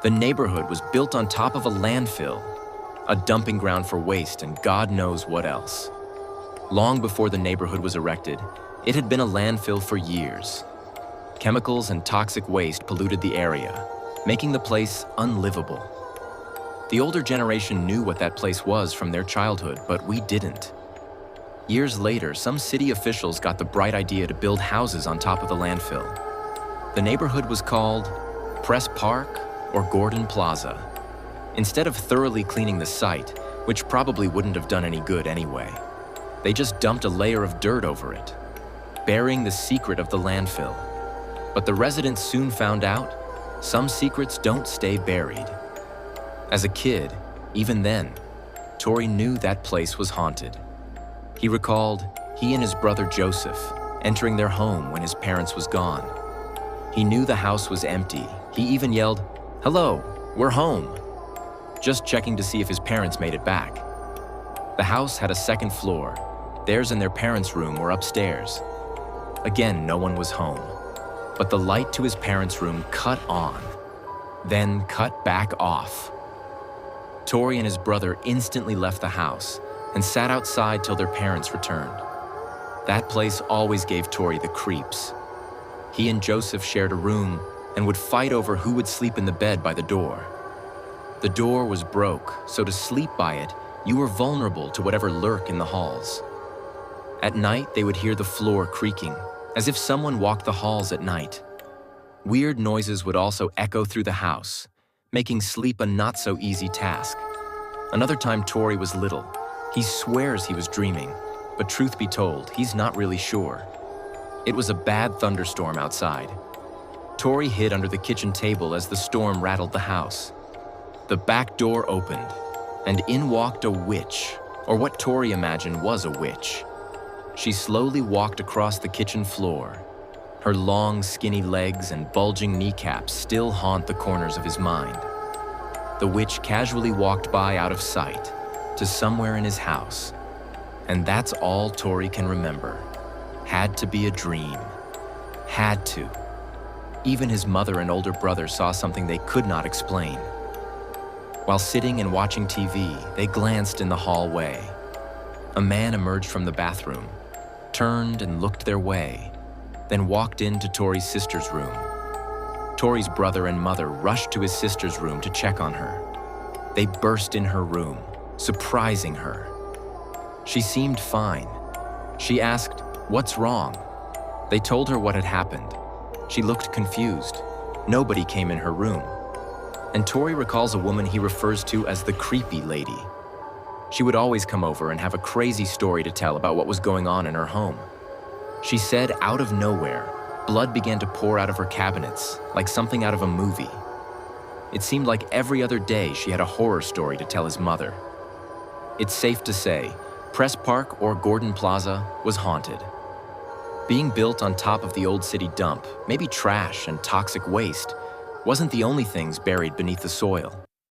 The neighborhood was built on top of a landfill, a dumping ground for waste and God knows what else. Long before the neighborhood was erected, it had been a landfill for years. Chemicals and toxic waste polluted the area, making the place unlivable. The older generation knew what that place was from their childhood, but we didn't. Years later, some city officials got the bright idea to build houses on top of the landfill. The neighborhood was called Press Park or Gordon Plaza. Instead of thoroughly cleaning the site, which probably wouldn't have done any good anyway, they just dumped a layer of dirt over it, burying the secret of the landfill. But the residents soon found out, some secrets don't stay buried. As a kid, even then, Tori knew that place was haunted. He recalled he and his brother Joseph entering their home when his parents was gone. He knew the house was empty. He even yelled, "Hello, we're home," just checking to see if his parents made it back. The house had a second floor. Theirs and their parents' room were upstairs. Again, no one was home, but the light to his parents' room cut on, then cut back off. Tori and his brother instantly left the house and sat outside till their parents returned. That place always gave Tori the creeps. He and Joseph shared a room and would fight over who would sleep in the bed by the door. The door was broke, so to sleep by it, you were vulnerable to whatever lurked in the halls. At night, they would hear the floor creaking, as if someone walked the halls at night. Weird noises would also echo through the house, making sleep a not-so-easy task. Another time Tori was little. He swears he was dreaming, but truth be told, he's not really sure. It was a bad thunderstorm outside. Tori hid under the kitchen table as the storm rattled the house. The back door opened, and in walked a witch, or what Tori imagined was a witch. She slowly walked across the kitchen floor. Her long, skinny legs and bulging kneecaps still haunt the corners of his mind. The witch casually walked by out of sight, to somewhere in his house. And that's all Tori can remember. Had to be a dream. Had to. Even his mother and older brother saw something they could not explain. While sitting and watching TV, they glanced in the hallway. A man emerged from the bathroom, turned and looked their way, then walked into Tori's sister's room. Tori's brother and mother rushed to his sister's room to check on her. They burst in her room, surprising her. She seemed fine. She asked, "What's wrong?" They told her what had happened. She looked confused. Nobody came in her room. And Tori recalls a woman he refers to as the creepy lady. She would always come over and have a crazy story to tell about what was going on in her home. She said out of nowhere, blood began to pour out of her cabinets, like something out of a movie. It seemed like every other day she had a horror story to tell his mother. It's safe to say, Press Park or Gordon Plaza was haunted. Being built on top of the old city dump, maybe trash and toxic waste, wasn't the only things buried beneath the soil.